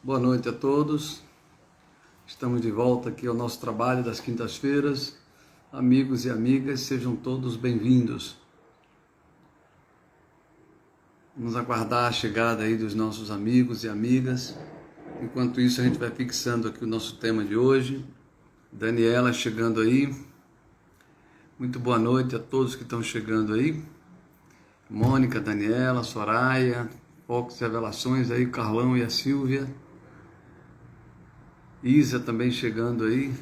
Boa noite a todos. Estamos de volta aqui ao nosso trabalho das quintas-feiras. Amigos e amigas, sejam todos bem-vindos. Vamos aguardar a chegada aí dos nossos amigos e amigas. Enquanto isso, a gente vai fixando aqui o nosso tema de hoje. Daniela chegando aí. Muito boa noite a todos que estão chegando aí. Mônica, Daniela, Soraya, Fox Revelações aí, Carlão e a Silvia. Isa também chegando aí.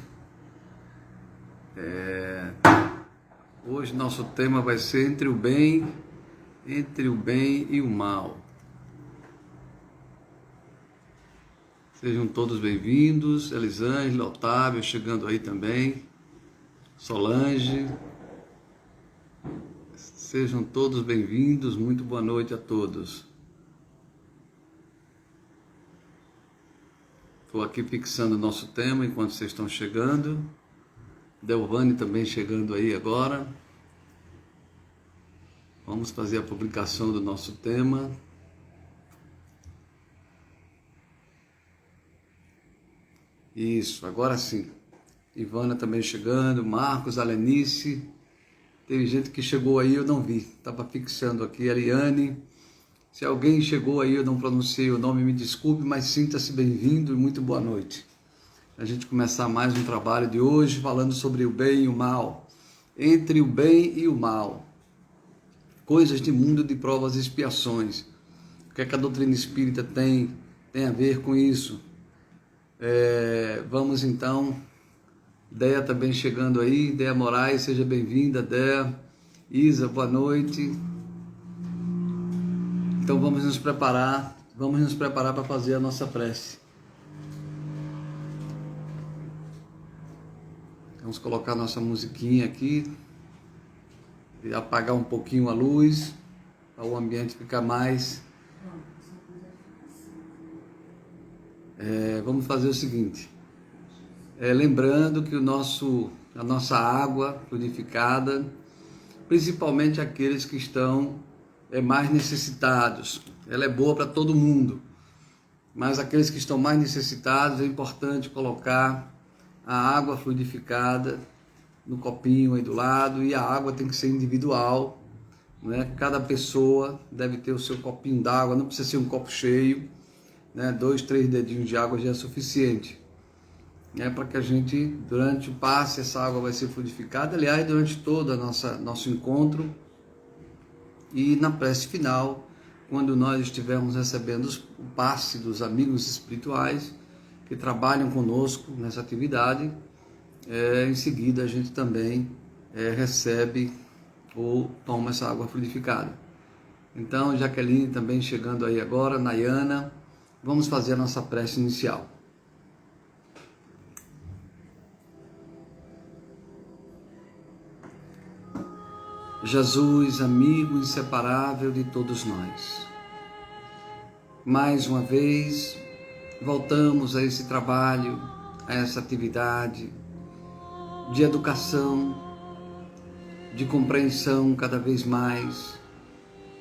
Hoje nosso tema vai ser entre o bem e o mal. Sejam todos bem-vindos. Elisângela, Otávio chegando aí também. Solange. Sejam todos bem-vindos. Muito boa noite a todos. Estou aqui fixando o nosso tema enquanto vocês estão chegando. Delvane também chegando aí agora. Vamos fazer a publicação do nosso tema. Isso, agora sim. Ivana também chegando, Marcos, Alenice. Teve gente que chegou aí, eu não vi. Estava fixando aqui, Eliane. Se alguém chegou aí, eu não pronunciei o nome, me desculpe, mas sinta-se bem-vindo e muito boa noite. A gente começar mais um trabalho de hoje falando sobre o bem e o mal. Entre o bem e o mal. Coisas de mundo de provas e expiações. O que é que a doutrina espírita tem a ver com isso? Vamos então. Déia também chegando aí. Déia Moraes, seja bem-vinda, Déia. Isa, boa noite. Então vamos nos preparar para fazer a nossa prece. Vamos colocar nossa musiquinha aqui e apagar um pouquinho a luz para o ambiente ficar mais. Vamos fazer o seguinte, lembrando que a nossa água purificada, principalmente aqueles que estão mais necessitados, ela é boa para todo mundo, mas aqueles que estão mais necessitados é importante colocar a água fluidificada no copinho aí do lado, e a água tem que ser individual, né? Cada pessoa deve ter o seu copinho d'água, não precisa ser um copo cheio, né? 2, 3 dedinhos de água já é suficiente, né? Para que a gente, durante o passe, essa água vai ser fluidificada, aliás, durante todo nosso encontro. E na prece final, quando nós estivermos recebendo o passe dos amigos espirituais que trabalham conosco nessa atividade, em seguida a gente também recebe ou toma essa água fluidificada. Então, Jaqueline também chegando aí agora, Nayana, vamos fazer a nossa prece inicial. Jesus, amigo inseparável de todos nós. Mais uma vez, voltamos a esse trabalho, a essa atividade de educação, de compreensão cada vez mais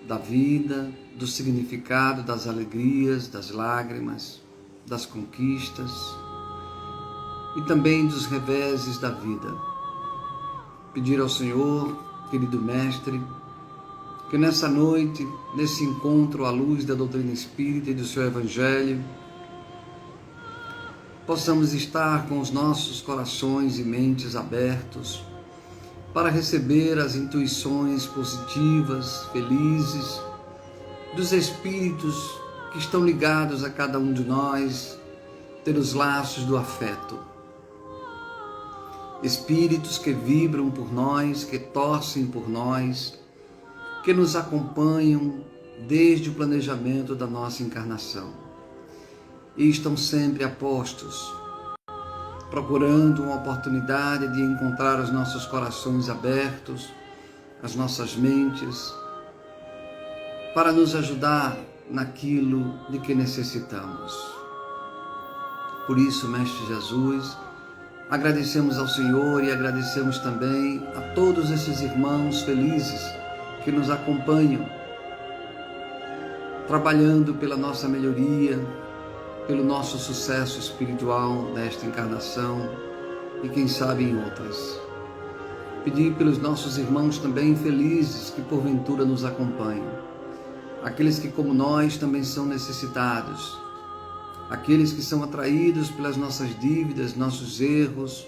da vida, do significado das alegrias, das lágrimas, das conquistas e também dos reveses da vida. Pedir ao Senhor, querido Mestre, que nessa noite, nesse encontro à luz da doutrina espírita e do seu Evangelho, possamos estar com os nossos corações e mentes abertos para receber as intuições positivas, felizes, dos espíritos que estão ligados a cada um de nós pelos laços do afeto. Espíritos que vibram por nós, que torcem por nós, que nos acompanham desde o planejamento da nossa encarnação. E estão sempre a postos, procurando uma oportunidade de encontrar os nossos corações abertos, as nossas mentes, para nos ajudar naquilo de que necessitamos. Por isso, Mestre Jesus, agradecemos ao Senhor e agradecemos também a todos esses irmãos felizes que nos acompanham, trabalhando pela nossa melhoria, pelo nosso sucesso espiritual nesta encarnação e quem sabe em outras. Pedir pelos nossos irmãos também infelizes que porventura nos acompanham, aqueles que como nós também são necessitados, aqueles que são atraídos pelas nossas dívidas, nossos erros,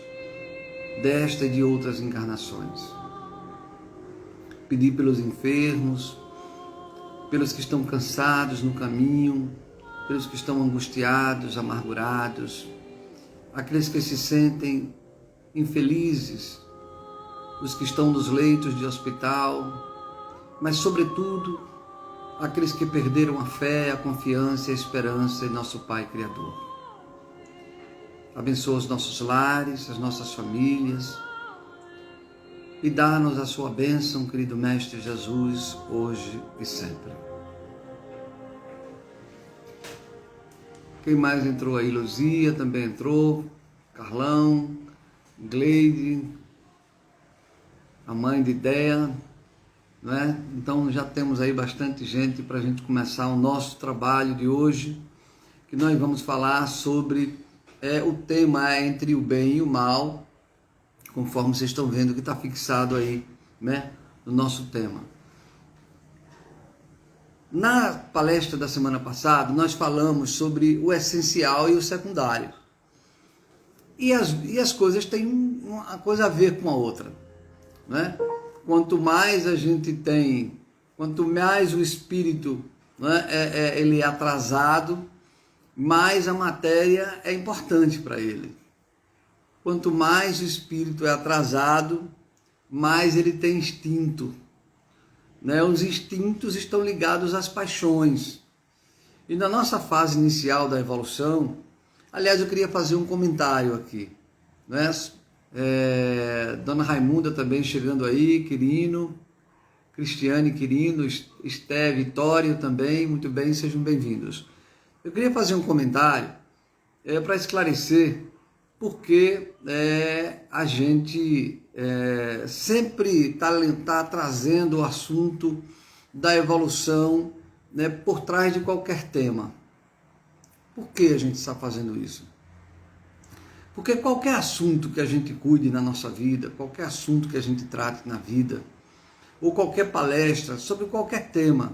desta e de outras encarnações. Pedir pelos enfermos, pelos que estão cansados no caminho, pelos que estão angustiados, amargurados, aqueles que se sentem infelizes, os que estão nos leitos de hospital, mas sobretudo aqueles que perderam a fé, a confiança e a esperança em nosso Pai Criador. Abençoa os nossos lares, as nossas famílias e dá-nos a sua bênção, querido Mestre Jesus, hoje e sempre. Quem mais entrou aí? Luzia também entrou, Carlão, Gleide, a mãe de Ideia, não é? Então já temos aí bastante gente para a gente começar o nosso trabalho de hoje, que nós vamos falar sobre o tema entre o bem e o mal, conforme vocês estão vendo que está fixado aí, né, no nosso tema. Na palestra da semana passada, nós falamos sobre o essencial e o secundário. E as coisas têm uma coisa a ver com a outra, né? Quanto mais a gente tem, quanto mais o espírito, né, ele é atrasado, mais a matéria é importante para ele. Quanto mais o espírito é atrasado, mais ele tem instinto, né? Os instintos estão ligados às paixões. E na nossa fase inicial da evolução, aliás, eu queria fazer um comentário aqui, né? Dona Raimunda também chegando aí, Quirino, Cristiane Quirino, Esté, Vitório também, muito bem, sejam bem-vindos. Eu queria fazer um comentário para esclarecer porque a gente sempre está trazendo o assunto da evolução, né, por trás de qualquer tema. Por que a gente está fazendo isso? Porque qualquer assunto que a gente cuide na nossa vida, qualquer assunto que a gente trate na vida, ou qualquer palestra sobre qualquer tema,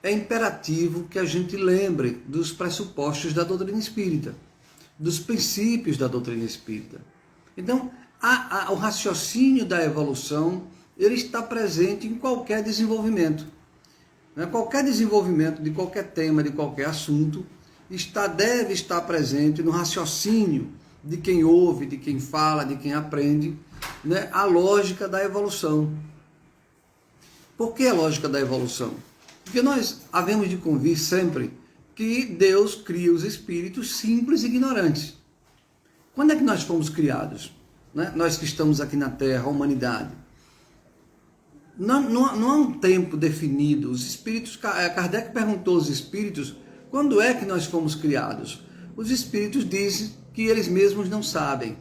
é imperativo que a gente lembre dos pressupostos da doutrina espírita, dos princípios da doutrina espírita. Então, o raciocínio da evolução, ele está presente em qualquer desenvolvimento. Né? Qualquer desenvolvimento de qualquer tema, de qualquer assunto, deve estar presente no raciocínio de quem ouve, de quem fala, de quem aprende, né, a lógica da evolução. Por que a lógica da evolução? Porque nós havemos de convir sempre que Deus cria os espíritos simples e ignorantes. Quando é que nós fomos criados? Né? Nós que estamos aqui na Terra, a humanidade. Não há um tempo definido. Os espíritos, Kardec perguntou aos espíritos, quando é que nós fomos criados? Os espíritos dizem que eles mesmos não sabem.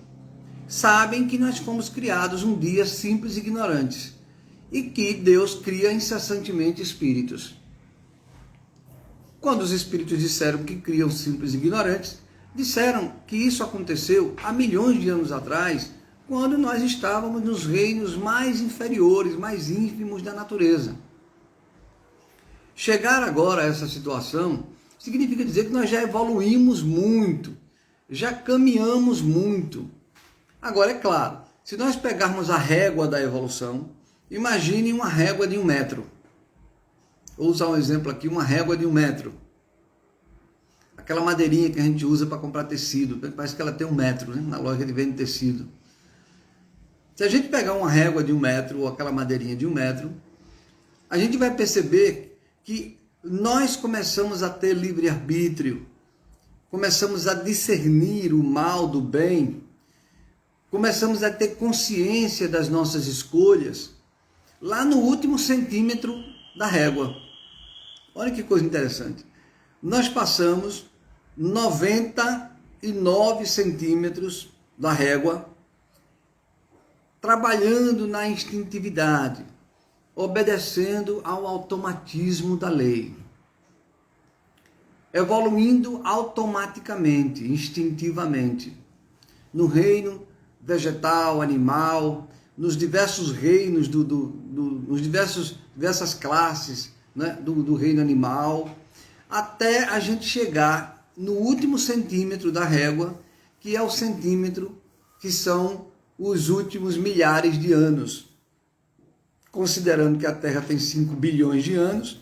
Sabem que nós fomos criados um dia simples e ignorantes. E que Deus cria incessantemente espíritos. Quando os espíritos disseram que criam simples e ignorantes, disseram que isso aconteceu há milhões de anos atrás, quando nós estávamos nos reinos mais inferiores, mais ínfimos da natureza. Chegar agora a essa situação significa dizer que nós já evoluímos muito, já caminhamos muito. Agora, é claro, se nós pegarmos a régua da evolução, imagine uma régua de 1 metro. Vou usar um exemplo aqui, uma régua de 1 metro. Aquela madeirinha que a gente usa para comprar tecido, parece que ela tem 1 metro, né? Na loja de vende tecido. Se a gente pegar uma régua de 1 metro, ou aquela madeirinha de 1 metro, a gente vai perceber que nós começamos a ter livre-arbítrio, começamos a discernir o mal do bem, começamos a ter consciência das nossas escolhas, lá no último centímetro da régua. Olha que coisa interessante. Nós passamos 99 centímetros da régua, trabalhando na instintividade, obedecendo ao automatismo da lei. evoluindo automaticamente, instintivamente. No reino vegetal, animal, nos diversos reinos, nos diversas classes, né, do reino animal, até a gente chegar no último centímetro da régua, que é o centímetro que são os últimos milhares de anos. Considerando que a Terra tem 5 bilhões de anos,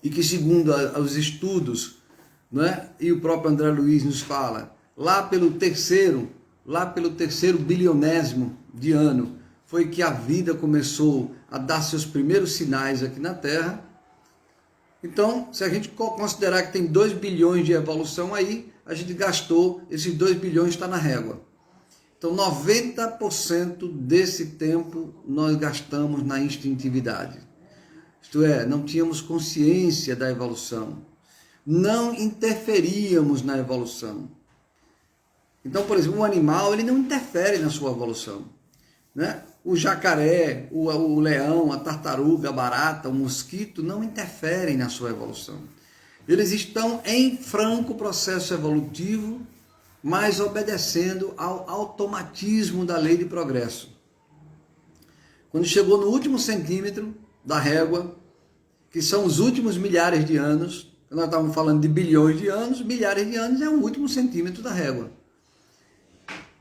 e que segundo os estudos, né, e o próprio André Luiz nos fala, lá pelo terceiro bilionésimo de ano, foi que a vida começou a dar seus primeiros sinais aqui na Terra. Então, se a gente considerar que tem 2 bilhões de evolução aí, a gente gastou, esses 2 bilhões está na régua. Então, 90% desse tempo nós gastamos na instintividade. Isto é, não tínhamos consciência da evolução. Não interferíamos na evolução. Então, por exemplo, o animal, ele não interfere na sua evolução, né? O jacaré, o leão, a tartaruga, a barata, o mosquito não interferem na sua evolução. Eles estão em franco processo evolutivo, mas obedecendo ao automatismo da lei de progresso. Quando chegou no último centímetro da régua, que são os últimos milhares de anos, nós estávamos falando de bilhões de anos, milhares de anos é o último centímetro da régua.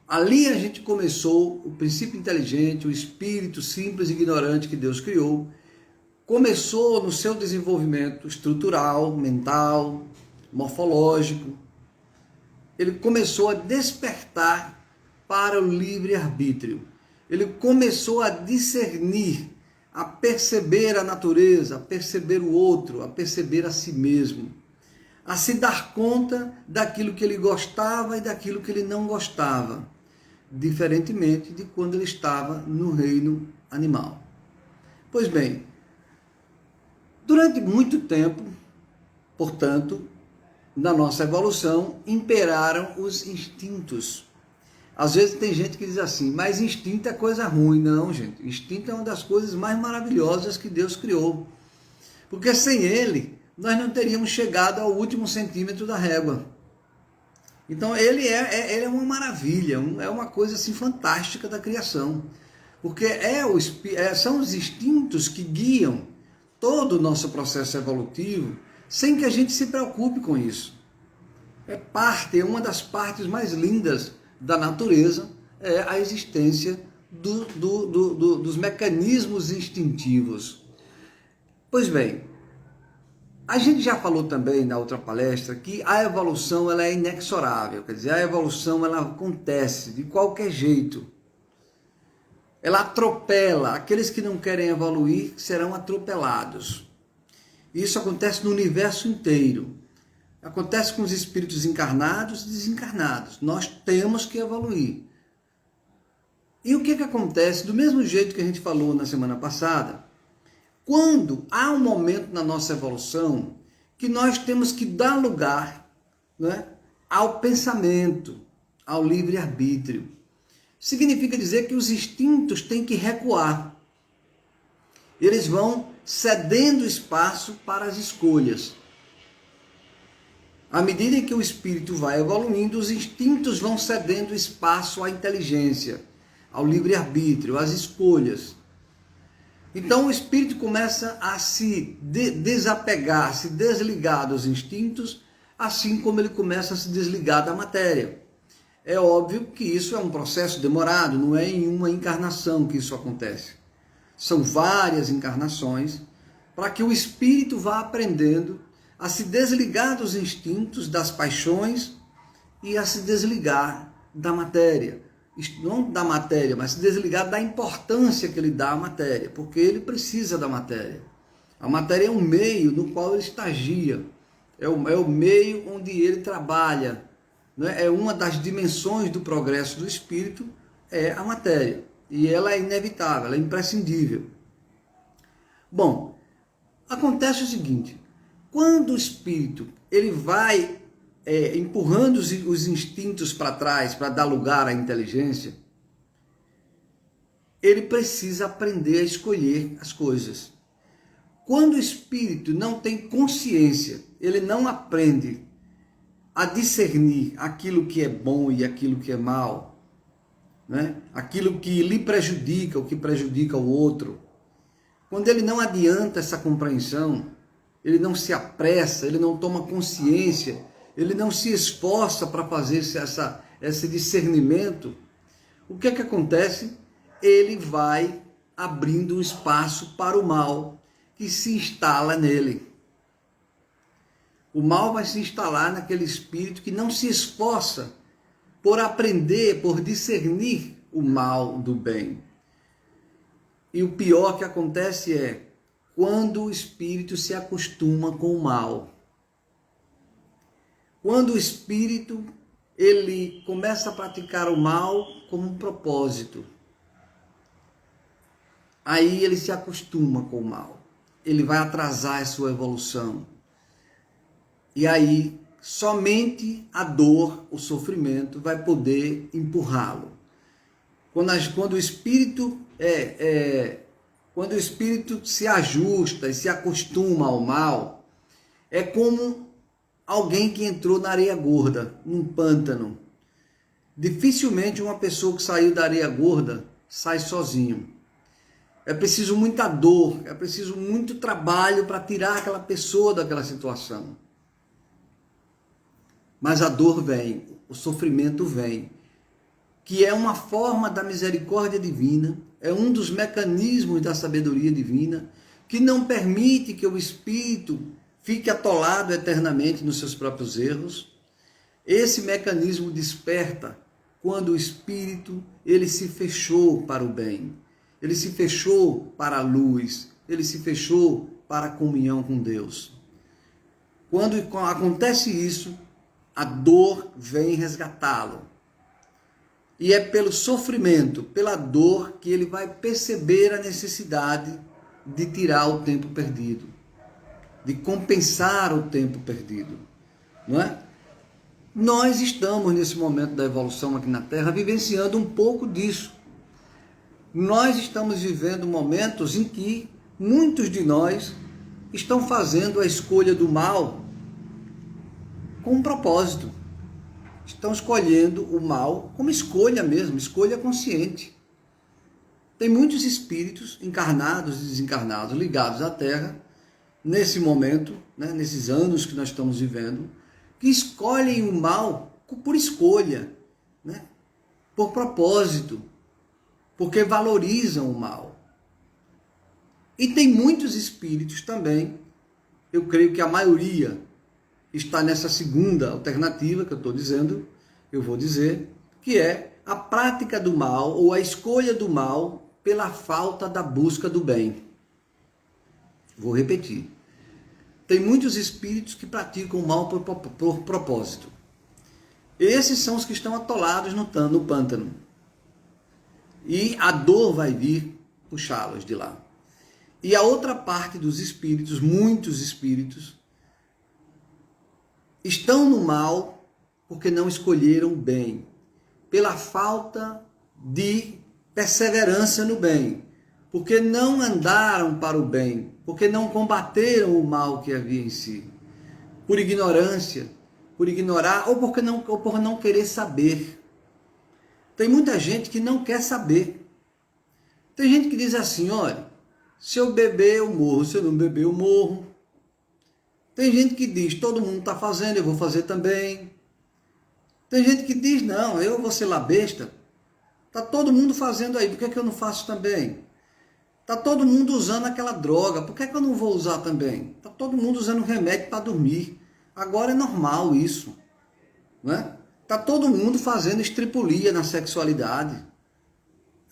Ali a gente começou o princípio inteligente, o espírito simples e ignorante que Deus criou, começou no seu desenvolvimento estrutural, mental, morfológico. Ele começou a despertar para o livre-arbítrio. Ele começou a discernir, a perceber a natureza, a perceber o outro, a perceber a si mesmo, a se dar conta daquilo que ele gostava e daquilo que ele não gostava, diferentemente de quando ele estava no reino animal. Pois bem, durante muito tempo, portanto, na nossa evolução, imperaram os instintos. Às vezes tem gente que diz assim, mas instinto é coisa ruim. Não, gente, instinto é uma das coisas mais maravilhosas que Deus criou. Porque sem ele, nós não teríamos chegado ao último centímetro da régua. Então ele é uma maravilha, é uma coisa assim fantástica da criação. Porque são os instintos que guiam todo o nosso processo evolutivo, sem que a gente se preocupe com isso. É uma das partes mais lindas da natureza, é a existência dos mecanismos instintivos. Pois bem, a gente já falou também na outra palestra que a evolução ela é inexorável, quer dizer, a evolução ela acontece de qualquer jeito. Ela atropela, aqueles que não querem evoluir serão atropelados. Isso acontece no universo inteiro. Acontece com os espíritos encarnados e desencarnados. Nós temos que evoluir. E o que acontece? Do mesmo jeito que a gente falou na semana passada, quando há um momento na nossa evolução que nós temos que dar lugar, né, ao pensamento, ao livre-arbítrio. Significa dizer que os instintos têm que recuar. Eles vão cedendo espaço para as escolhas. À medida em que o espírito vai evoluindo, os instintos vão cedendo espaço à inteligência, ao livre-arbítrio, às escolhas. Então o espírito começa a se desapegar, se desligar dos instintos, assim como ele começa a se desligar da matéria. É óbvio que isso é um processo demorado, não é em uma encarnação que isso acontece. São várias encarnações para que o espírito vá aprendendo a se desligar dos instintos, das paixões e a se desligar da matéria. Não da matéria, mas se desligar da importância que ele dá à matéria, porque ele precisa da matéria. A matéria é um meio no qual ele estagia, é o meio onde ele trabalha, né? É uma das dimensões do progresso do espírito, é a matéria. E ela é inevitável, ela é imprescindível. Bom, acontece o seguinte, quando o espírito ele vai empurrando os instintos para trás, para dar lugar à inteligência, ele precisa aprender a escolher as coisas. Quando o espírito não tem consciência, ele não aprende a discernir aquilo que é bom e aquilo que é mal, né? Aquilo que lhe prejudica, o que prejudica o outro. Quando ele não adianta essa compreensão, ele não se apressa, ele não toma consciência, ele não se esforça para fazer esse discernimento, o que é que acontece? Ele vai abrindo um espaço para o mal que se instala nele. O mal vai se instalar naquele espírito que não se esforça por aprender, por discernir o mal do bem. E o pior que acontece é quando o espírito se acostuma com o mal. Quando o espírito ele começa a praticar o mal como um propósito. Aí ele se acostuma com o mal. Ele vai atrasar a sua evolução. E aí somente a dor, o sofrimento vai poder empurrá-lo. Quando o espírito quando o espírito se ajusta e se acostuma ao mal, é como alguém que entrou na areia gorda, num pântano. Dificilmente uma pessoa que saiu da areia gorda sai sozinho. É preciso muita dor, é preciso muito trabalho para tirar aquela pessoa daquela situação. Mas a dor vem, o sofrimento vem, que é uma forma da misericórdia divina, é um dos mecanismos da sabedoria divina, que não permite que o espírito fique atolado eternamente nos seus próprios erros. Esse mecanismo desperta quando o espírito ele se fechou para o bem, ele se fechou para a luz, ele se fechou para a comunhão com Deus. Quando acontece isso, a dor vem resgatá-lo. E é pelo sofrimento, pela dor, que ele vai perceber a necessidade de tirar o tempo perdido, de compensar o tempo perdido, não é? Nós estamos, nesse momento da evolução aqui na Terra, vivenciando um pouco disso. Nós estamos vivendo momentos em que muitos de nós estão fazendo a escolha do mal com um propósito. Estão escolhendo o mal como escolha mesmo, escolha consciente. Tem muitos espíritos encarnados e desencarnados ligados à Terra, nesse momento, né, nesses anos que nós estamos vivendo, que escolhem o mal por escolha, né, por propósito, porque valorizam o mal. E tem muitos espíritos também, eu creio que a maioria está nessa segunda alternativa que eu estou dizendo, eu vou dizer, que é a prática do mal ou a escolha do mal pela falta da busca do bem. Vou repetir. Tem muitos espíritos que praticam o mal por propósito. Esses são os que estão atolados no pântano. E a dor vai vir puxá-los de lá. E a outra parte dos espíritos, muitos espíritos, estão no mal porque não escolheram o bem, pela falta de perseverança no bem, porque não andaram para o bem, porque não combateram o mal que havia em si, por ignorância, por ignorar ou por não querer saber. Tem muita gente que não quer saber. Tem gente que diz assim, olha, se eu beber eu morro, se eu não beber eu morro. Tem gente que diz, todo mundo está fazendo, eu vou fazer também. Tem gente que diz, não, eu vou ser lá besta. Está todo mundo fazendo aí, por que eu não faço também? Está todo mundo usando aquela droga, por que eu não vou usar também? Está todo mundo usando remédio para dormir. Agora é normal isso. Né? Está todo mundo fazendo estripulia na sexualidade.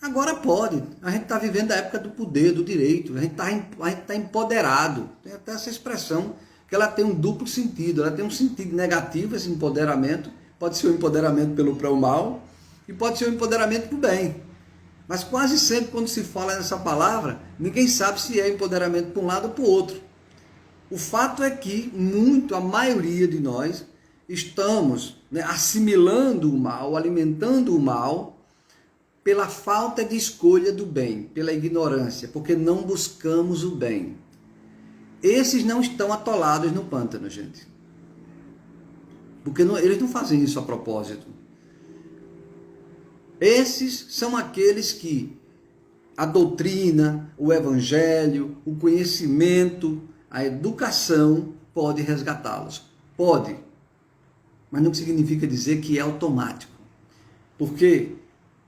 Agora pode. A gente está vivendo a época do poder, do direito. A gente está empoderado. Tem até essa expressão que ela tem um duplo sentido. Ela tem um sentido negativo, esse empoderamento. Pode ser um empoderamento para o mal e pode ser um empoderamento para o bem. Mas quase sempre quando se fala nessa palavra, ninguém sabe se é empoderamento para um lado ou para o outro. O fato é que a maioria de nós estamos assimilando o mal, alimentando o mal pela falta de escolha do bem, pela ignorância, porque não buscamos o bem. Esses não estão atolados no pântano, gente. Porque eles não fazem isso a propósito. Esses são aqueles que a doutrina, o evangelho, o conhecimento, a educação pode resgatá-los. Pode. Mas não significa dizer que é automático. Porque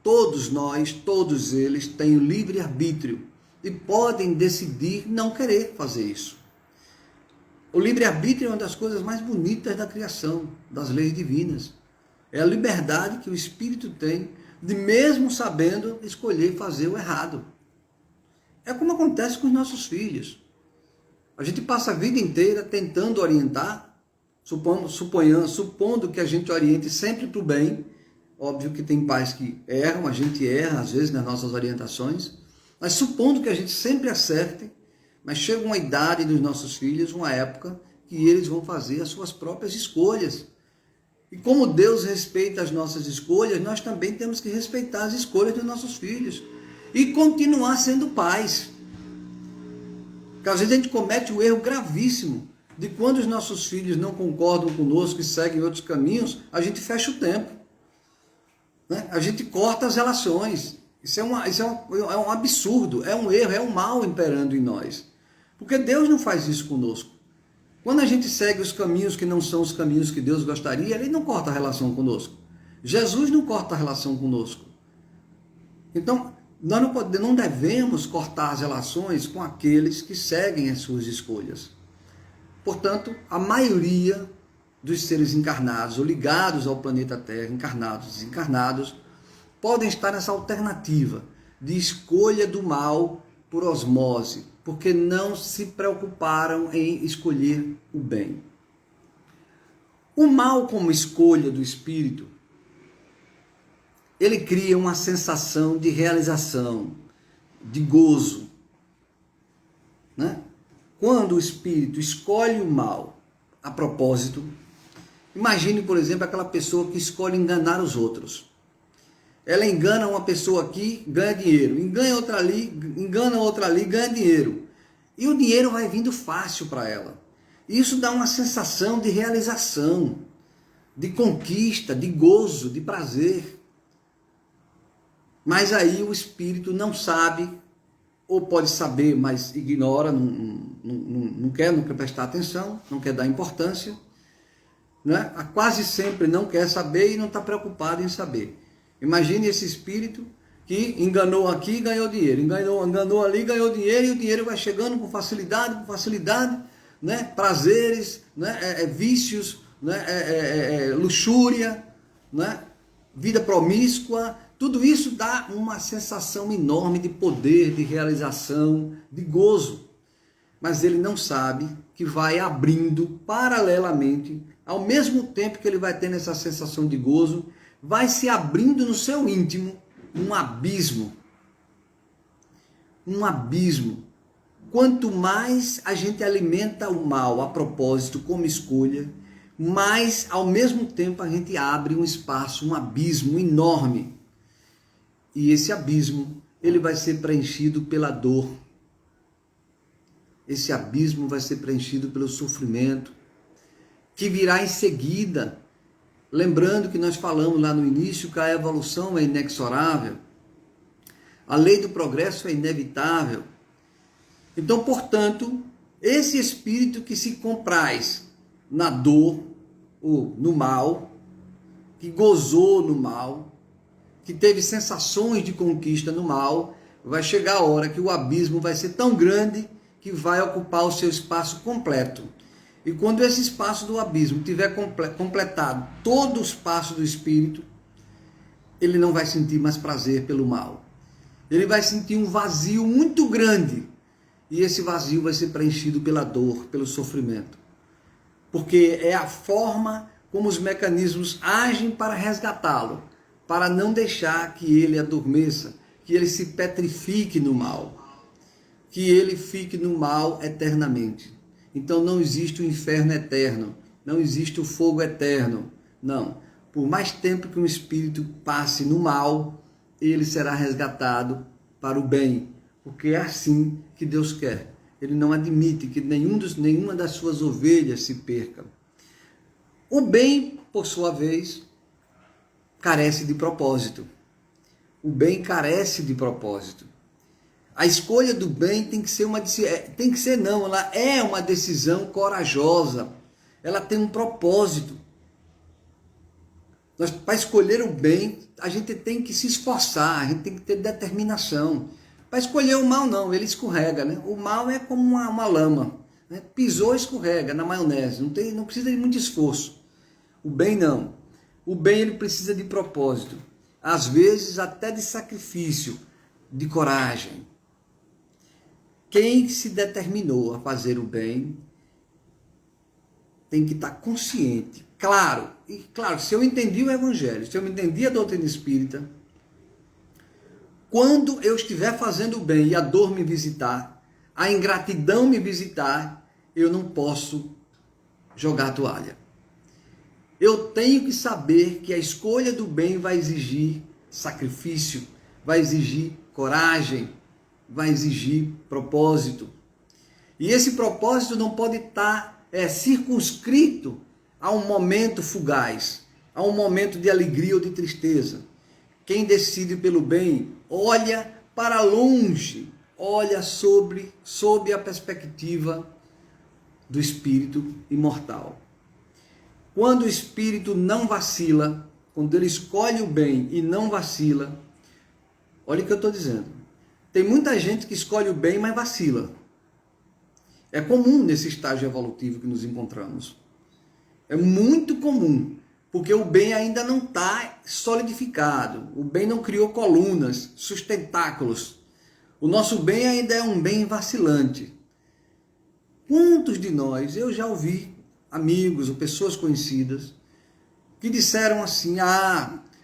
todos nós, todos eles têm o livre-arbítrio e podem decidir não querer fazer isso. O livre-arbítrio é uma das coisas mais bonitas da criação, das leis divinas. É a liberdade que o espírito tem de, mesmo sabendo, escolher fazer o errado. É como acontece com os nossos filhos. A gente passa a vida inteira tentando orientar, supondo que a gente oriente sempre para o bem. Óbvio que tem pais que erram, a gente erra às vezes nas nossas orientações, mas supondo que a gente sempre acerte, mas chega uma idade dos nossos filhos, uma época, que eles vão fazer as suas próprias escolhas. E como Deus respeita as nossas escolhas, nós também temos que respeitar as escolhas dos nossos filhos e continuar sendo pais. Porque às vezes a gente comete um erro gravíssimo de quando os nossos filhos não concordam conosco e seguem outros caminhos, a gente fecha o tempo. Né? A gente corta as relações. Isso é um absurdo, é um erro, é um mal imperando em nós. Porque Deus não faz isso conosco. Quando a gente segue os caminhos que não são os caminhos que Deus gostaria, Ele não corta a relação conosco. Jesus não corta a relação conosco. Então, nós não devemos cortar as relações com aqueles que seguem as suas escolhas. Portanto, a maioria dos seres encarnados ou ligados ao planeta Terra, encarnados e desencarnados, podem estar nessa alternativa de escolha do mal por osmose, porque não se preocuparam em escolher o bem. O mal como escolha do espírito, ele cria uma sensação de realização, de gozo. Né? Quando o espírito escolhe o mal a propósito, imagine, por exemplo, aquela pessoa que escolhe enganar os outros. Ela engana uma pessoa aqui, ganha dinheiro. Engana outra ali, ganha dinheiro. E o dinheiro vai vindo fácil para ela. Isso dá uma sensação de realização, de conquista, de gozo, de prazer. Mas aí o espírito não sabe, ou pode saber, mas ignora, não quer prestar atenção, não quer dar importância. Né? Quase sempre não quer saber e não está preocupado em saber. Imagine esse espírito que enganou aqui e ganhou dinheiro, enganou ali e ganhou dinheiro, e o dinheiro vai chegando com facilidade, né? Prazeres, né? Vícios, né? Luxúria, né? Vida promíscua, tudo isso dá uma sensação enorme de poder, de realização, de gozo. Mas ele não sabe que vai abrindo paralelamente, ao mesmo tempo que ele vai tendo essa sensação de gozo, vai se abrindo no seu íntimo um abismo. Um abismo. Quanto mais a gente alimenta o mal a propósito, como escolha, mais ao mesmo tempo a gente abre um espaço, um abismo enorme. E esse abismo, ele vai ser preenchido pela dor. Esse abismo vai ser preenchido pelo sofrimento, que virá em seguida. Lembrando que nós falamos lá no início que a evolução é inexorável, a lei do progresso é inevitável. Então, portanto, esse espírito que se compraz na dor ou no mal, que gozou no mal, que teve sensações de conquista no mal, vai chegar a hora que o abismo vai ser tão grande que vai ocupar o seu espaço completo. E quando esse espaço do abismo tiver completado todo o espaço do espírito, ele não vai sentir mais prazer pelo mal. Ele vai sentir um vazio muito grande. E esse vazio vai ser preenchido pela dor, pelo sofrimento. Porque é a forma como os mecanismos agem para resgatá-lo, para não deixar que ele adormeça, que ele se petrifique no mal, que ele fique no mal eternamente. Então não existe o inferno eterno, não existe o fogo eterno, não. Por mais tempo que um espírito passe no mal, ele será resgatado para o bem, porque é assim que Deus quer. Ele não admite que nenhuma das suas ovelhas se perca. O bem, por sua vez, carece de propósito. O bem carece de propósito. A escolha do bem tem que ser ela é uma decisão corajosa. Ela tem um propósito. Para escolher o bem, a gente tem que se esforçar, a gente tem que ter determinação. Para escolher o mal, não, ele escorrega, né? O mal é como uma lama, né? Pisou, escorrega na maionese, não precisa de muito esforço. O bem não. O bem ele precisa de propósito, às vezes até de sacrifício, de coragem. Quem se determinou a fazer o bem tem que estar consciente. Claro, se eu entendi o Evangelho, se eu entendi a doutrina espírita, quando eu estiver fazendo o bem e a dor me visitar, a ingratidão me visitar, eu não posso jogar a toalha. Eu tenho que saber que a escolha do bem vai exigir sacrifício, vai exigir coragem, vai exigir propósito. E esse propósito não pode estar circunscrito a um momento fugaz, a um momento de alegria ou de tristeza. Quem decide pelo bem olha para longe, olha sob a perspectiva do espírito imortal. Quando o espírito não vacila, quando ele escolhe o bem e não vacila, olha o que eu estou dizendo. Tem muita gente que escolhe o bem, mas vacila. É comum nesse estágio evolutivo que nos encontramos. É muito comum, porque o bem ainda não está solidificado. O bem não criou colunas, sustentáculos. O nosso bem ainda é um bem vacilante. Quantos de nós, eu já ouvi amigos ou pessoas conhecidas, que disseram assim,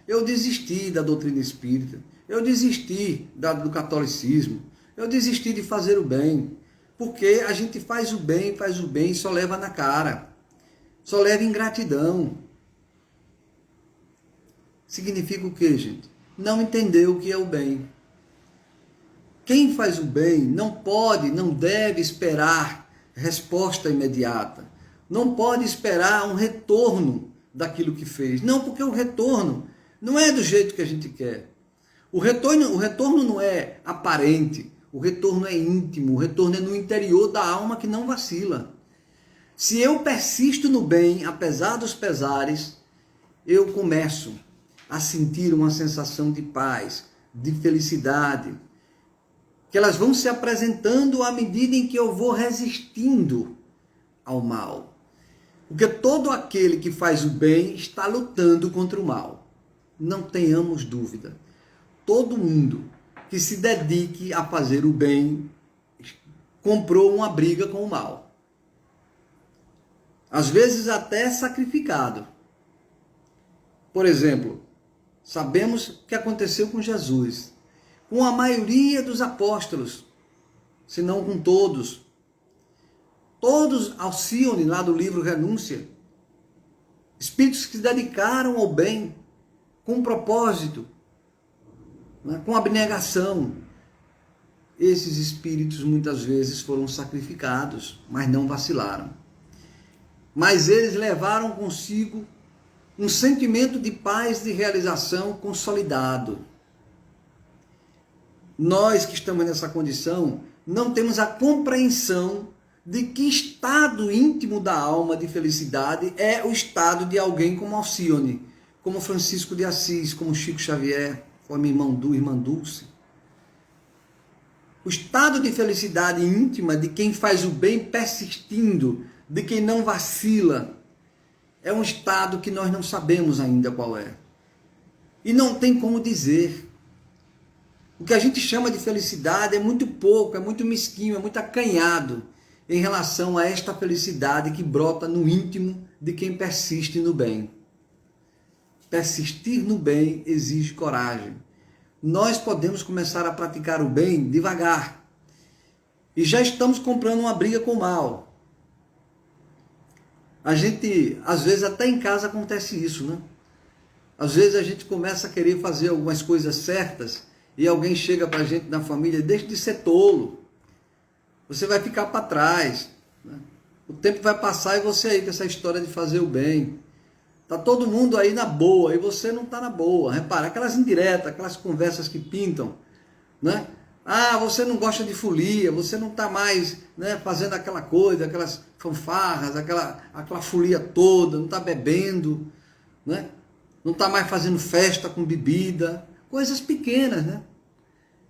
eu desisti da doutrina espírita, eu desisti do catolicismo, eu desisti de fazer o bem, porque a gente faz o bem e só leva na cara, só leva ingratidão. Significa o quê, gente? Não entendeu o que é o bem. Quem faz o bem não pode, não deve esperar resposta imediata. Não pode esperar um retorno daquilo que fez. Não, porque o retorno não é do jeito que a gente quer. O retorno não é aparente, o retorno é íntimo, o retorno é no interior da alma que não vacila. Se eu persisto no bem, apesar dos pesares, eu começo a sentir uma sensação de paz, de felicidade, que elas vão se apresentando à medida em que eu vou resistindo ao mal. Porque todo aquele que faz o bem está lutando contra o mal. Não tenhamos dúvida. Todo mundo que se dedique a fazer o bem comprou uma briga com o mal. Às vezes até sacrificado. Por exemplo, sabemos o que aconteceu com Jesus, com a maioria dos apóstolos, se não com todos. Todos Alcione, lá do livro Renúncia, espíritos que se dedicaram ao bem, com propósito, né, com abnegação. Esses espíritos muitas vezes foram sacrificados, mas não vacilaram. Mas eles levaram consigo um sentimento de paz, de realização consolidado. Nós que estamos nessa condição, não temos a compreensão de que estado íntimo da alma de felicidade é o estado de alguém como Alcione, como Francisco de Assis, como Chico Xavier, como irmã Dulce. O estado de felicidade íntima de quem faz o bem persistindo, de quem não vacila, é um estado que nós não sabemos ainda qual é. E não tem como dizer. O que a gente chama de felicidade é muito pouco, é muito mesquinho, é muito acanhado em relação a esta felicidade que brota no íntimo de quem persiste no bem. Persistir no bem exige coragem. Nós podemos começar a praticar o bem devagar. E já estamos comprando uma briga com o mal. A gente, às vezes, até em casa acontece isso, né? Às vezes a gente começa a querer fazer algumas coisas certas e alguém chega para a gente na família, deixa de ser tolo. Você vai ficar para trás, né? O tempo vai passar e você aí com essa história de fazer o bem. Tá todo mundo aí na boa e você não está na boa. Repara, aquelas indiretas, aquelas conversas que pintam, né? Ah, você não gosta de folia, você não está mais, né, fazendo aquela coisa, aquelas fanfarras, aquela folia toda, não está bebendo, né? Não está mais fazendo festa com bebida, coisas pequenas, né?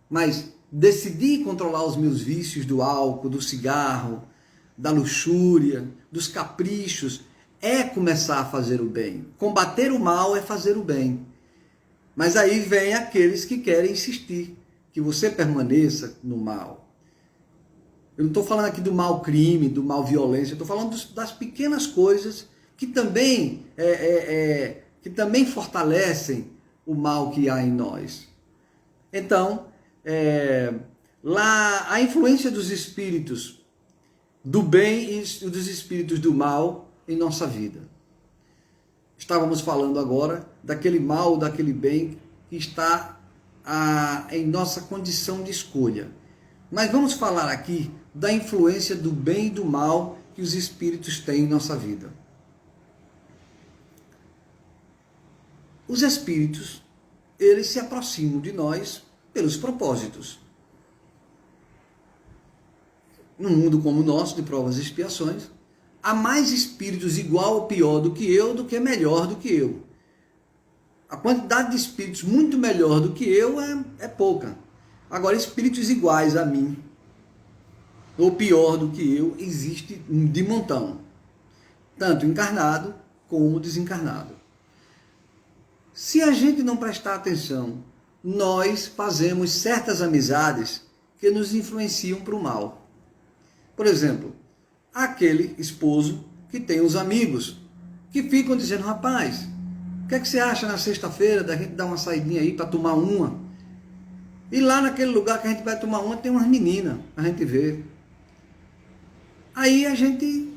Mas decidir controlar os meus vícios do álcool, do cigarro, da luxúria, dos caprichos, é começar a fazer o bem. Combater o mal é fazer o bem. Mas aí vem aqueles que querem insistir que você permaneça no mal. Eu não estou falando aqui do mal crime, do mal violência, eu estou falando das pequenas coisas que também, que também fortalecem o mal que há em nós. Então, lá a influência dos espíritos do bem e dos espíritos do mal em nossa vida. Estávamos falando agora daquele mal, daquele bem que está em nossa condição de escolha. Mas vamos falar aqui da influência do bem e do mal que os espíritos têm em nossa vida. Os espíritos, eles se aproximam de nós pelos propósitos. Num mundo como o nosso, de provas e expiações, há mais espíritos igual ou pior do que eu, do que melhor do que eu. A quantidade de espíritos muito melhor do que eu é pouca. Agora, espíritos iguais a mim, ou pior do que eu, existe de montão. Tanto encarnado como desencarnado. Se a gente não prestar atenção, nós fazemos certas amizades que nos influenciam para o mal. Por exemplo, aquele esposo que tem os amigos que ficam dizendo: rapaz, o que é que você acha na sexta-feira da gente dar uma saidinha aí para tomar uma? E lá naquele lugar que a gente vai tomar uma tem umas meninas, a gente vê. Aí a gente,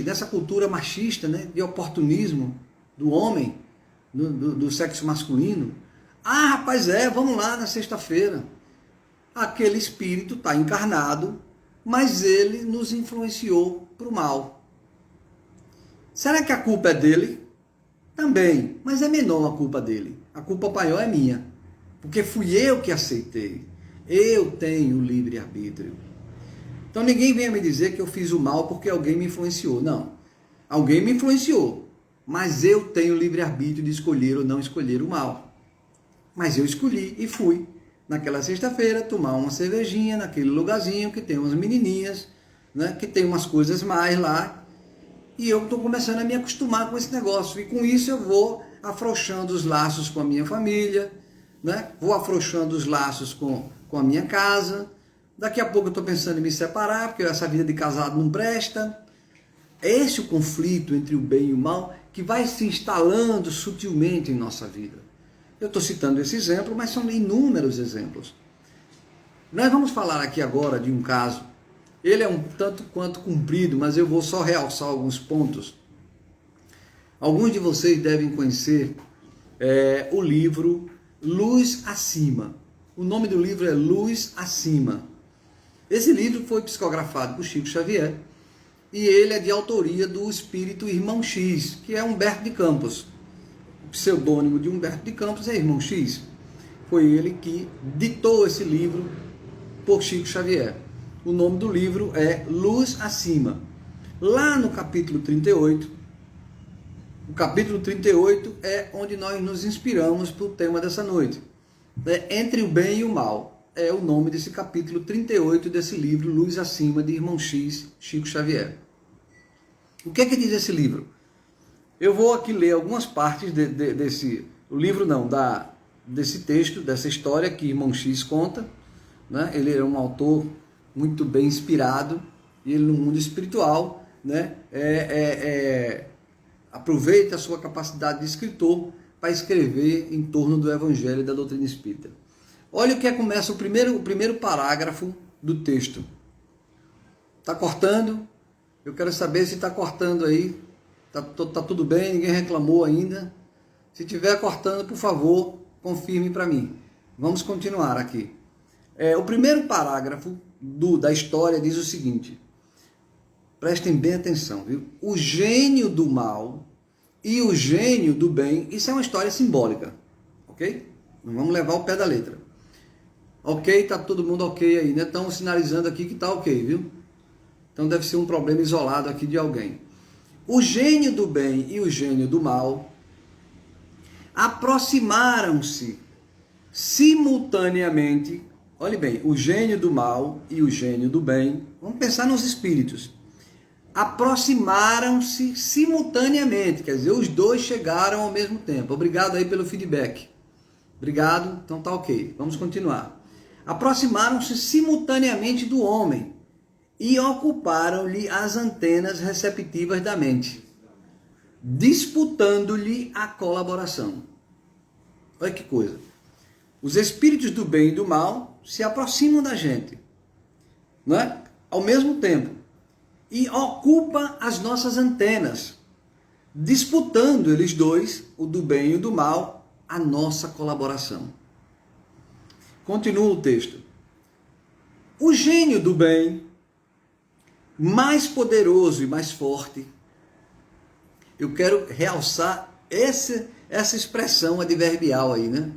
nessa cultura machista, né, de oportunismo do homem, do sexo masculino, rapaz, vamos lá na sexta-feira. Aquele espírito está encarnado, mas ele nos influenciou para o mal. Será que a culpa é dele? Também, mas é menor a culpa dele. A culpa maior é minha, porque fui eu que aceitei. Eu tenho livre-arbítrio. Então ninguém venha me dizer que eu fiz o mal porque alguém me influenciou. Não, alguém me influenciou, mas eu tenho livre-arbítrio de escolher ou não escolher o mal. Mas eu escolhi e fui naquela sexta-feira tomar uma cervejinha naquele lugarzinho que tem umas menininhas, né, que tem umas coisas mais lá. E eu estou começando a me acostumar com esse negócio. E com isso eu vou afrouxando os laços com a minha família, né? Vou afrouxando os laços com a minha casa. Daqui a pouco eu estou pensando em me separar, porque essa vida de casado não presta. É esse o conflito entre o bem e o mal que vai se instalando sutilmente em nossa vida. Eu estou citando esse exemplo, mas são inúmeros exemplos. Nós vamos falar aqui agora de um caso. Ele é um tanto quanto comprido, mas eu vou só realçar alguns pontos. Alguns de vocês devem conhecer o livro Luz Acima. O nome do livro é Luz Acima. Esse livro foi psicografado por Chico Xavier e ele é de autoria do espírito Irmão X, que é Humberto de Campos. O pseudônimo de Humberto de Campos é Irmão X. Foi ele que ditou esse livro por Chico Xavier. O nome do livro é Luz Acima. Lá no capítulo 38, o capítulo 38 é onde nós nos inspiramos para o tema dessa noite. Entre o bem e o mal. É o nome desse capítulo 38 desse livro, Luz Acima, de Irmão X, Chico Xavier. O que é que diz esse livro? Eu vou aqui ler algumas partes desse texto, dessa história que Irmão X conta. Né? Ele é um autor muito bem inspirado, e ele no mundo espiritual, né, aproveita a sua capacidade de escritor para escrever em torno do Evangelho e da doutrina espírita. Olha o que começa o primeiro parágrafo do texto. Está cortando? Eu quero saber se está cortando aí. Tá tudo bem? Ninguém reclamou ainda? Se estiver cortando, por favor, confirme para mim. Vamos continuar aqui. O primeiro parágrafo da história diz o seguinte, prestem bem atenção, viu? O gênio do mal e o gênio do bem, isso é uma história simbólica, ok? Não vamos levar o pé da letra. Ok, tá todo mundo ok aí, né? Estão sinalizando aqui que tá ok, viu? Então deve ser um problema isolado aqui de alguém. O gênio do bem e o gênio do mal aproximaram-se simultaneamente. Olhe bem, o gênio do mal e o gênio do bem, vamos pensar nos espíritos, aproximaram-se simultaneamente, quer dizer, os dois chegaram ao mesmo tempo. Obrigado aí pelo feedback. Obrigado, então tá ok. Vamos continuar. Aproximaram-se simultaneamente do homem e ocuparam-lhe as antenas receptivas da mente, disputando-lhe a colaboração. Olha que coisa. Os espíritos do bem e do mal se aproximam da gente, não é? Ao mesmo tempo, e ocupam as nossas antenas, disputando eles dois, o do bem e o do mal, a nossa colaboração. Continua o texto. O gênio do bem, mais poderoso e mais forte, eu quero realçar essa expressão adverbial aí, né?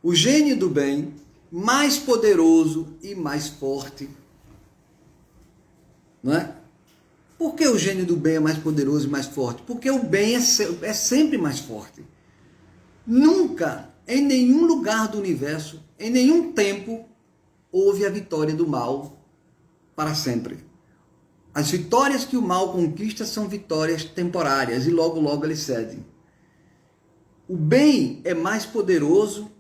O gênio do bem, mais poderoso e mais forte, não é? Por que o gênio do bem é mais poderoso e mais forte? Porque o bem é sempre mais forte. Nunca, em nenhum lugar do universo, em nenhum tempo, houve a vitória do mal para sempre. As vitórias que o mal conquista são vitórias temporárias e logo, logo eles cedem. O bem é mais poderoso,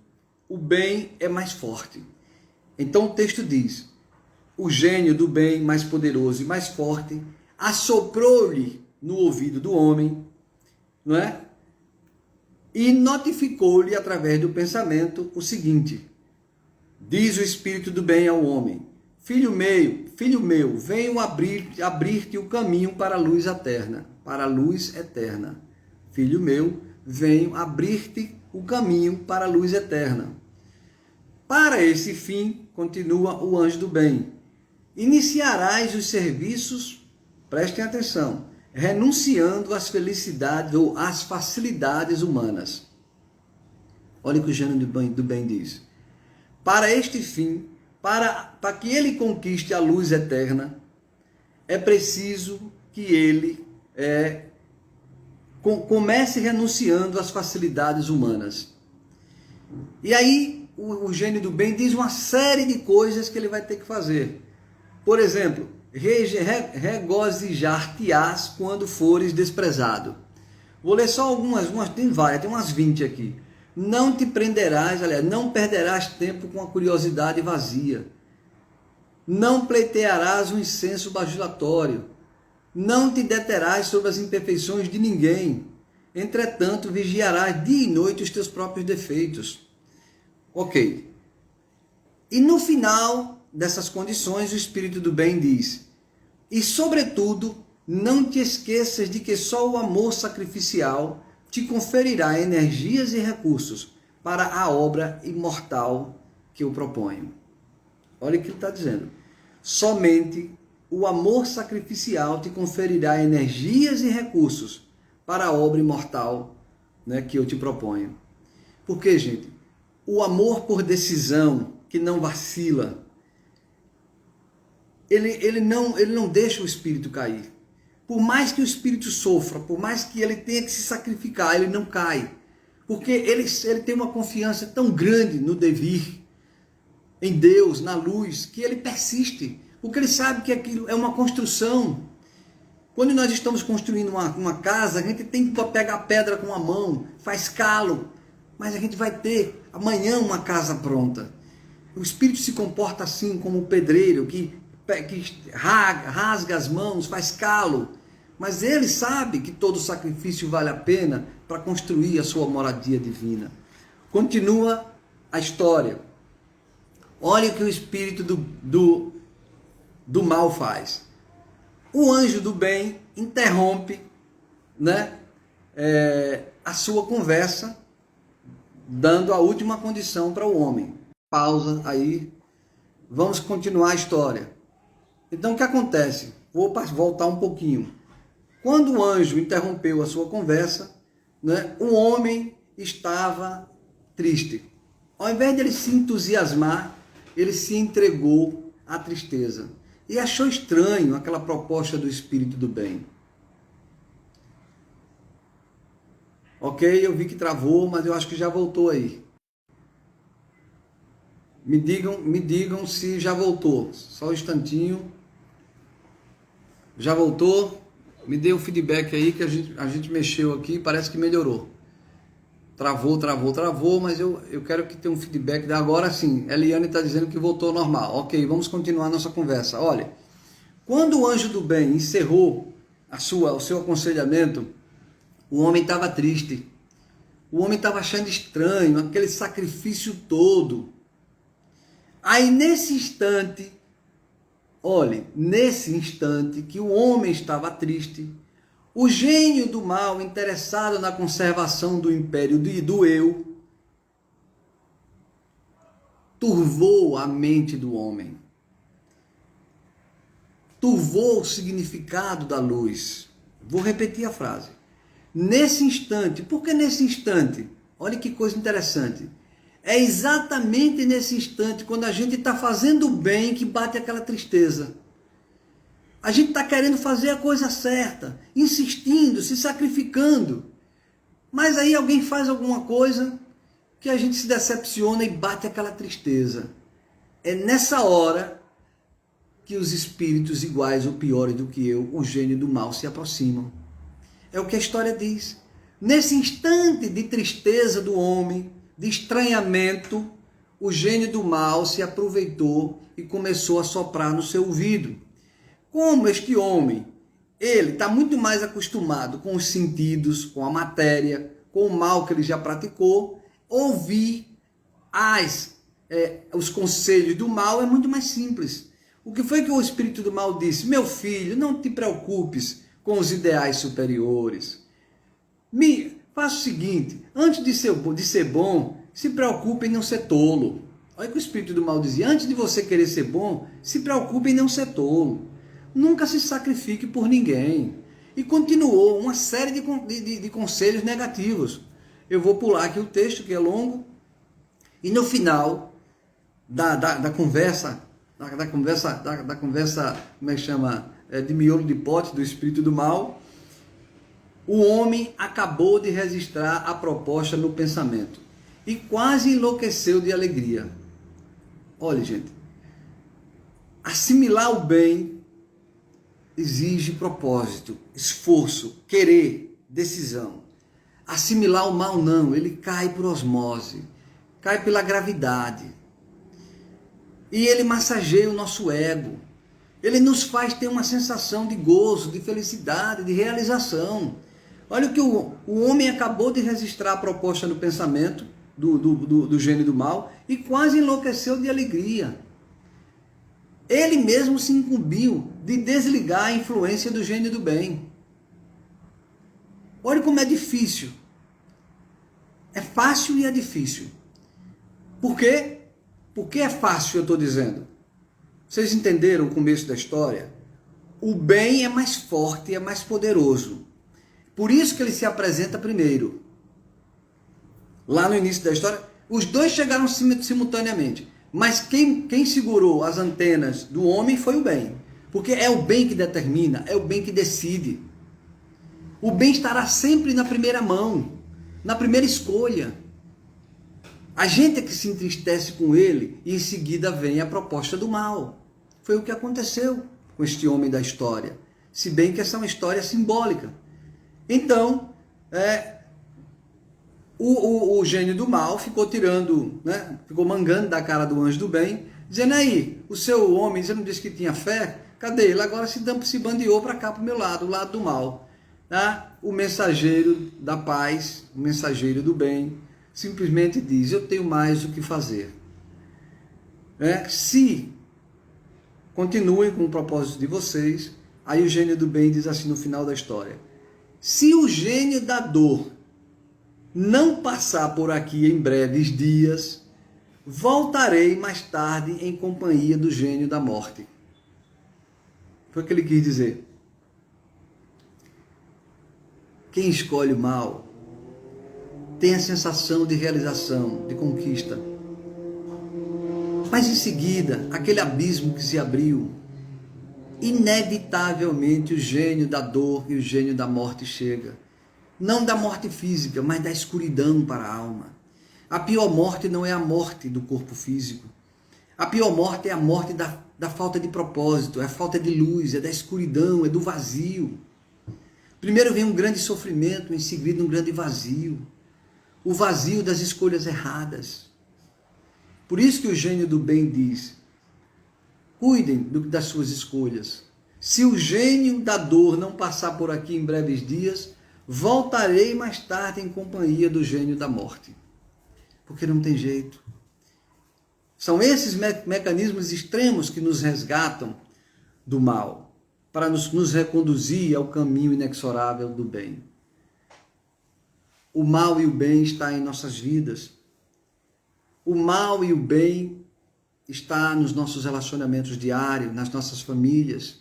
o bem é mais forte. Então o texto diz, o gênio do bem mais poderoso e mais forte assoprou-lhe no ouvido do homem, não é? E notificou-lhe através do pensamento o seguinte, diz o Espírito do bem ao homem, filho meu, venho abrir-te o caminho para a luz eterna, Filho meu, venho abrir-te o caminho para a luz eterna. Para esse fim, continua o anjo do bem, iniciarás os serviços, prestem atenção, renunciando às felicidades ou às facilidades humanas. Olha o que o gênio do bem diz. Para este fim, para que ele conquiste a luz eterna, é preciso que ele comece renunciando às facilidades humanas. E aí o gênio do bem diz uma série de coisas que ele vai ter que fazer. Por exemplo, regozijar-te-ás quando fores desprezado. Vou ler só algumas, tem várias, tem umas 20 aqui. Não te prenderás, aliás, não perderás tempo com a curiosidade vazia. Não pleitearás um incenso bajulatório. Não te deterás sobre as imperfeições de ninguém. Entretanto, vigiarás dia e noite os teus próprios defeitos. Ok. E no final dessas condições, o Espírito do bem diz, e sobretudo, não te esqueças de que só o amor sacrificial te conferirá energias e recursos para a obra imortal que eu proponho. Olha o que ele está dizendo. Somente o amor sacrificial te conferirá energias e recursos para a obra imortal, né, que eu te proponho. Por quê, gente? O amor por decisão, que não vacila, ele não deixa o espírito cair. Por mais que o espírito sofra, por mais que ele tenha que se sacrificar, ele não cai. Porque ele tem uma confiança tão grande no devir, em Deus, na luz, que ele persiste. Porque ele sabe que aquilo é uma construção. Quando nós estamos construindo uma casa, a gente tem que pegar a pedra com a mão, faz calo, mas a gente vai ter amanhã uma casa pronta. O espírito se comporta assim como o pedreiro que rasga as mãos, faz calo, mas ele sabe que todo sacrifício vale a pena para construir a sua moradia divina. Continua a história. Olha o que o espírito do mal faz. O anjo do bem interrompe, né, a sua conversa, dando a última condição para o homem. Pausa aí, vamos continuar a história. Então o que acontece? Vou voltar um pouquinho. Quando o anjo interrompeu a sua conversa, né, o homem estava triste. Ao invés de ele se entusiasmar, ele se entregou à tristeza. E achou estranho aquela proposta do Espírito do bem. Ok, eu vi que travou, mas eu acho que já voltou aí. Me digam se já voltou. Só um instantinho. Já voltou? Me dê um feedback aí que a gente mexeu aqui, parece que melhorou. Travou, mas eu quero que tenha um feedback. Agora sim, Eliane está dizendo que voltou ao normal. Ok, vamos continuar a nossa conversa. Olha, quando o anjo do bem encerrou o seu aconselhamento, o homem estava triste. O homem estava achando estranho aquele sacrifício todo. Aí nesse instante, olhe, nesse instante que o homem estava triste, o gênio do mal, interessado na conservação do império do eu, turvou a mente do homem. Turvou o significado da luz. Vou repetir a frase. Nesse instante, por que nesse instante? Olha que coisa interessante. É exatamente nesse instante, quando a gente está fazendo o bem, que bate aquela tristeza. A gente está querendo fazer a coisa certa, insistindo, se sacrificando. Mas aí alguém faz alguma coisa que a gente se decepciona e bate aquela tristeza. É nessa hora que os espíritos iguais ou piores do que eu, o gênio do mal, se aproximam. É o que a história diz. Nesse instante de tristeza do homem, de estranhamento, o gênio do mal se aproveitou e começou a soprar no seu ouvido. Como este homem, ele está muito mais acostumado com os sentidos, com a matéria, com o mal que ele já praticou, ouvir os conselhos do mal é muito mais simples. O que foi que o espírito do mal disse? Meu filho, não te preocupes com os ideais superiores. Faça o seguinte, antes de ser bom, se preocupe em não ser tolo. Olha o que o espírito do mal dizia, antes de você querer ser bom, se preocupe em não ser tolo. Nunca se sacrifique por ninguém. E continuou uma série de conselhos negativos. Eu vou pular aqui o texto, que é longo, e no final da conversa, como é que chama, de miolo de pote do espírito do mal, o homem acabou de registrar a proposta no pensamento e quase enlouqueceu de alegria. Olha, gente, assimilar o bem exige propósito, esforço, querer, decisão. Assimilar o mal não, ele cai por osmose, cai pela gravidade. E ele massageia o nosso ego. Ele nos faz ter uma sensação de gozo, de felicidade, de realização. Olha o que o homem acabou de registrar a proposta no pensamento do gênio do mal e quase enlouqueceu de alegria. Ele mesmo se incumbiu de desligar a influência do gênio do bem. Olha como é difícil. É fácil e é difícil. Por quê? Por que é fácil, eu estou dizendo? Vocês entenderam o começo da história? O bem é mais forte, é mais poderoso. Por isso que ele se apresenta primeiro. Lá no início da história, os dois chegaram simultaneamente. Mas quem segurou as antenas do homem foi o bem. Porque é o bem que determina, é o bem que decide. O bem estará sempre na primeira mão, na primeira escolha. A gente é que se entristece com ele e em seguida vem a proposta do mal. Foi o que aconteceu com este homem da história. Se bem que essa é uma história simbólica. Então, o gênio do mal ficou tirando, ficou mangando da cara do anjo do bem, dizendo aí, o seu homem, você não disse que tinha fé? Cadê ele? Agora se bandeou para cá, para o meu lado, o lado do mal. Tá? O mensageiro da paz, o mensageiro do bem, simplesmente diz, eu tenho mais o que fazer. Se continuem com o propósito de vocês, aí o gênio do bem diz assim no final da história, se o gênio da dor não passar por aqui em breves dias, voltarei mais tarde em companhia do gênio da morte. Foi o que ele quis dizer. Quem escolhe o mal tem a sensação de realização, de conquista. Mas em seguida, aquele abismo que se abriu, inevitavelmente o gênio da dor e o gênio da morte chega. Não da morte física, mas da escuridão para a alma. A pior morte não é a morte do corpo físico. A pior morte é a morte da falta de propósito, é a falta de luz, é da escuridão, é do vazio. Primeiro vem um grande sofrimento, em seguida um grande vazio. O vazio das escolhas erradas. Por isso que o gênio do bem diz, cuidem das suas escolhas. Se o gênio da dor não passar por aqui em breves dias, voltarei mais tarde em companhia do gênio da morte. Porque não tem jeito. São esses mecanismos extremos que nos resgatam do mal, para nos reconduzir ao caminho inexorável do bem. O mal e o bem estão em nossas vidas. O mal e o bem está nos nossos relacionamentos diários, nas nossas famílias,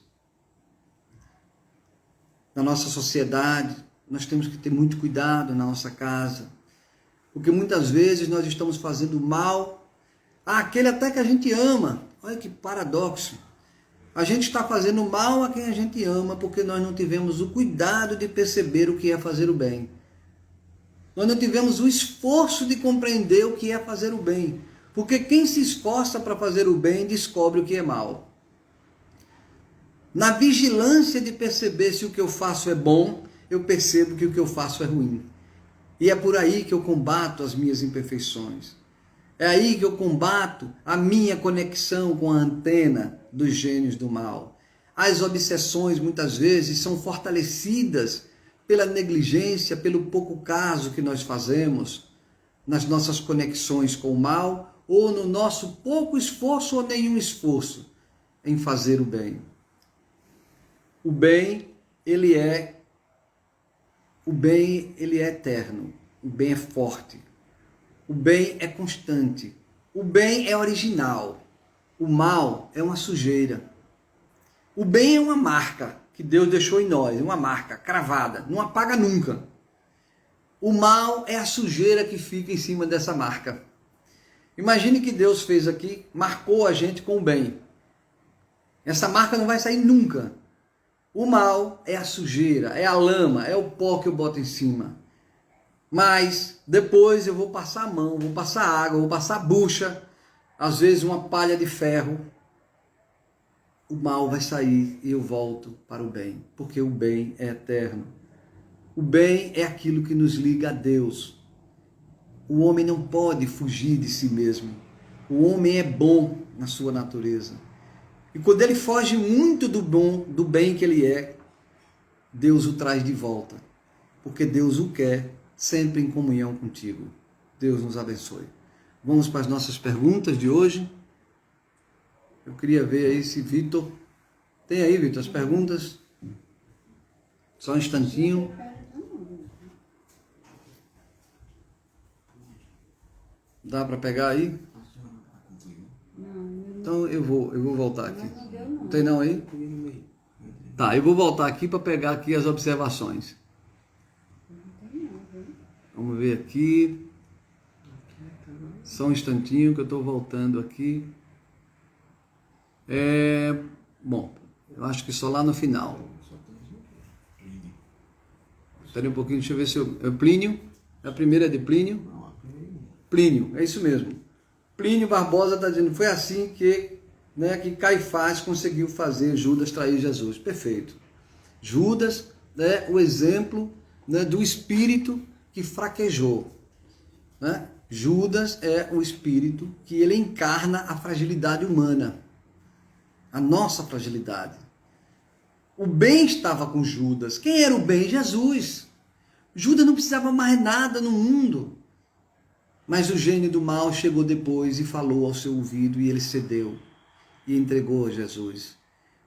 na nossa sociedade. Nós temos que ter muito cuidado na nossa casa, porque muitas vezes nós estamos fazendo mal àquele até que a gente ama. Olha que paradoxo. A gente está fazendo mal a quem a gente ama porque nós não tivemos o cuidado de perceber o que é fazer o bem. Nós não tivemos o esforço de compreender o que é fazer o bem. Porque quem se esforça para fazer o bem descobre o que é mal. Na vigilância de perceber se o que eu faço é bom, eu percebo que o que eu faço é ruim. E é por aí que eu combato as minhas imperfeições. É aí que eu combato a minha conexão com a antena dos gênios do mal. As obsessões muitas vezes são fortalecidas pela negligência, pelo pouco caso que nós fazemos nas nossas conexões com o mal, ou no nosso pouco esforço ou nenhum esforço em fazer o bem. O bem, ele é eterno. O bem é forte. O bem é constante. O bem é original. O mal é uma sujeira. O bem é uma marca que Deus deixou em nós, uma marca cravada, não apaga nunca. O mal é a sujeira que fica em cima dessa marca. Imagine que Deus fez aqui, marcou a gente com o bem. Essa marca não vai sair nunca. O mal é a sujeira, é a lama, é o pó que eu boto em cima. Mas depois eu vou passar a mão, vou passar água, vou passar a bucha, às vezes uma palha de ferro. O mal vai sair e eu volto para o bem, porque o bem é eterno. O bem é aquilo que nos liga a Deus. O homem não pode fugir de si mesmo. O homem é bom na sua natureza. E quando ele foge muito do bom, do bem que ele é, Deus o traz de volta, porque Deus o quer sempre em comunhão contigo. Deus nos abençoe. Vamos para as nossas perguntas de hoje. Eu queria ver aí se Vitor... Tem aí, Vitor, as perguntas? Só um instantinho. Dá para pegar aí? Então eu vou voltar aqui. Não tem não aí? Tá, eu vou voltar aqui para pegar aqui as observações. Vamos ver aqui. Só um instantinho que eu estou voltando aqui. Bom, eu acho que só lá no final. Espera um pouquinho, deixa eu ver se eu... Plínio? A primeira é de Plínio? Plínio, é isso mesmo. Plínio Barbosa está dizendo, foi assim que Caifás conseguiu fazer Judas trair Jesus. Perfeito. Judas é o exemplo do espírito que fraquejou. Judas é o espírito que ele encarna a fragilidade humana. A nossa fragilidade. O bem estava com Judas. Quem era o bem? Jesus. Judas não precisava mais nada no mundo. Mas o gênio do mal chegou depois e falou ao seu ouvido e ele cedeu e entregou a Jesus.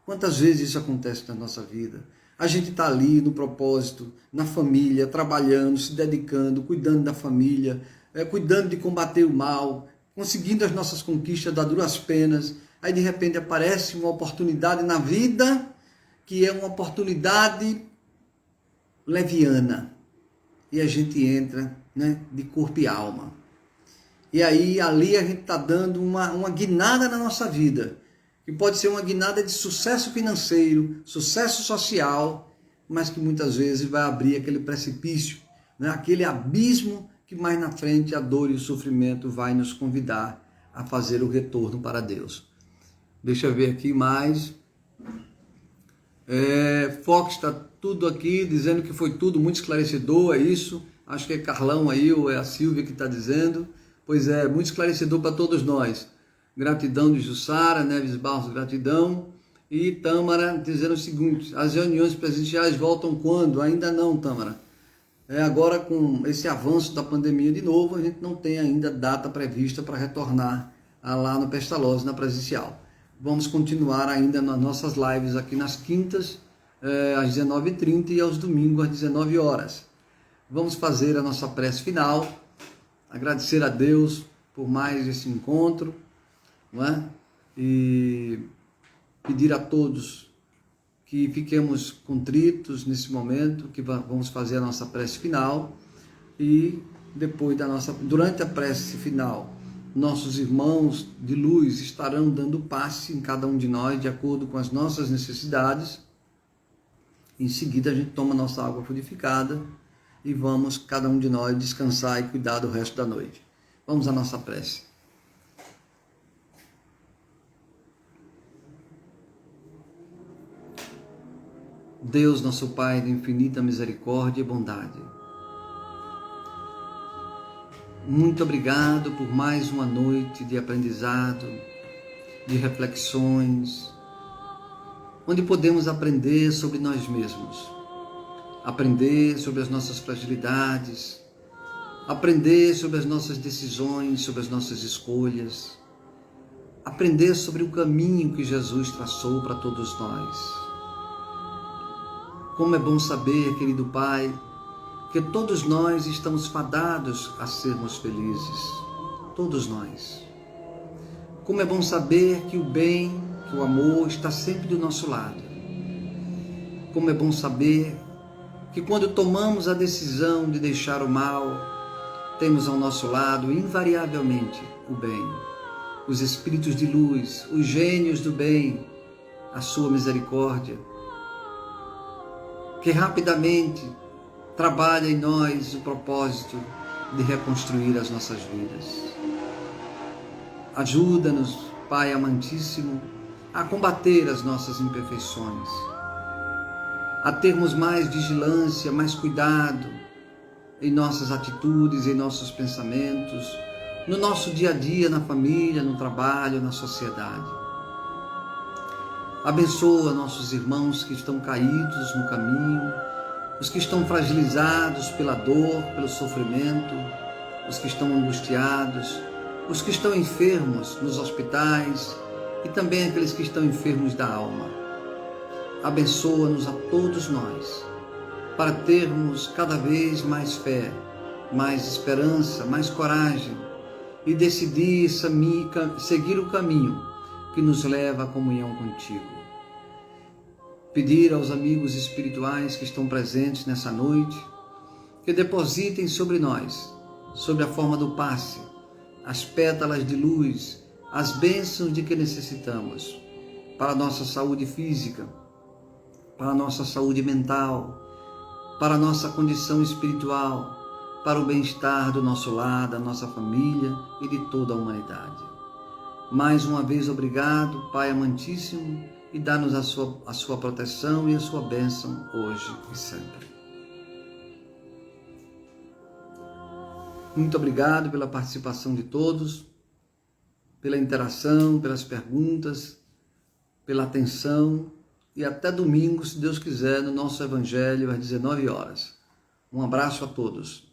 Quantas vezes isso acontece na nossa vida? A gente está ali no propósito, na família, trabalhando, se dedicando, cuidando da família, cuidando de combater o mal, conseguindo as nossas conquistas das duras penas. Aí de repente aparece uma oportunidade na vida que é uma oportunidade leviana. E a gente entra, né, de corpo e alma. E aí ali a gente está dando uma guinada na nossa vida. Que pode ser uma guinada de sucesso financeiro, sucesso social, mas que muitas vezes vai abrir aquele precipício, né, aquele abismo que mais na frente a dor e o sofrimento vai nos convidar a fazer o retorno para Deus. Deixa eu ver aqui mais. Fox está tudo aqui, dizendo que foi tudo muito esclarecedor, é isso. Acho que é Carlão aí, ou é a Silvia que está dizendo. Pois é, muito esclarecedor para todos nós. Gratidão de Jussara, Neves Barros, gratidão. E Tâmara dizendo o seguinte: as reuniões presenciais voltam quando? Ainda não, Tâmara. Agora com esse avanço da pandemia de novo, a gente não tem ainda data prevista para retornar lá no Pestalozzi, na presencial. Vamos continuar ainda nas nossas lives aqui nas quintas, às 19h30 e aos domingos às 19 horas. Vamos fazer a nossa prece final, agradecer a Deus por mais esse encontro, não é? E pedir a todos que fiquemos contritos nesse momento, que vamos fazer a nossa prece final e depois durante a prece final, nossos irmãos de luz estarão dando passe em cada um de nós de acordo com as nossas necessidades. Em seguida a gente toma nossa água purificada e vamos cada um de nós descansar e cuidar do resto da noite. Vamos à nossa prece. Deus, nosso Pai de infinita misericórdia e bondade, muito obrigado por mais uma noite de aprendizado, de reflexões, onde podemos aprender sobre nós mesmos, aprender sobre as nossas fragilidades, aprender sobre as nossas decisões, sobre as nossas escolhas, aprender sobre o caminho que Jesus traçou para todos nós. Como é bom saber, querido Pai, que todos nós estamos fadados a sermos felizes. Todos nós. Como é bom saber que o bem, que o amor está sempre do nosso lado. Como é bom saber que quando tomamos a decisão de deixar o mal, temos ao nosso lado, invariavelmente, o bem. Os espíritos de luz, os gênios do bem, a sua misericórdia, que rapidamente trabalha em nós o propósito de reconstruir as nossas vidas. Ajuda-nos, Pai amantíssimo, a combater as nossas imperfeições, a termos mais vigilância, mais cuidado em nossas atitudes, em nossos pensamentos, no nosso dia a dia, na família, no trabalho, na sociedade. Abençoa nossos irmãos que estão caídos no caminho, os que estão fragilizados pela dor, pelo sofrimento, os que estão angustiados, os que estão enfermos nos hospitais e também aqueles que estão enfermos da alma. Abençoa-nos a todos nós, para termos cada vez mais fé, mais esperança, mais coragem e decidir seguir o caminho que nos leva à comunhão contigo. Pedir aos amigos espirituais que estão presentes nessa noite, que depositem sobre nós, sob a forma do passe, as pétalas de luz, as bênçãos de que necessitamos, para a nossa saúde física, para a nossa saúde mental, para a nossa condição espiritual, para o bem-estar do nosso lar, da nossa família e de toda a humanidade. Mais uma vez, obrigado, Pai amantíssimo, e dá-nos a sua proteção e a sua bênção hoje e sempre. Muito obrigado pela participação de todos, pela interação, pelas perguntas, pela atenção e até domingo, se Deus quiser, no nosso Evangelho às 19 horas. Um abraço a todos.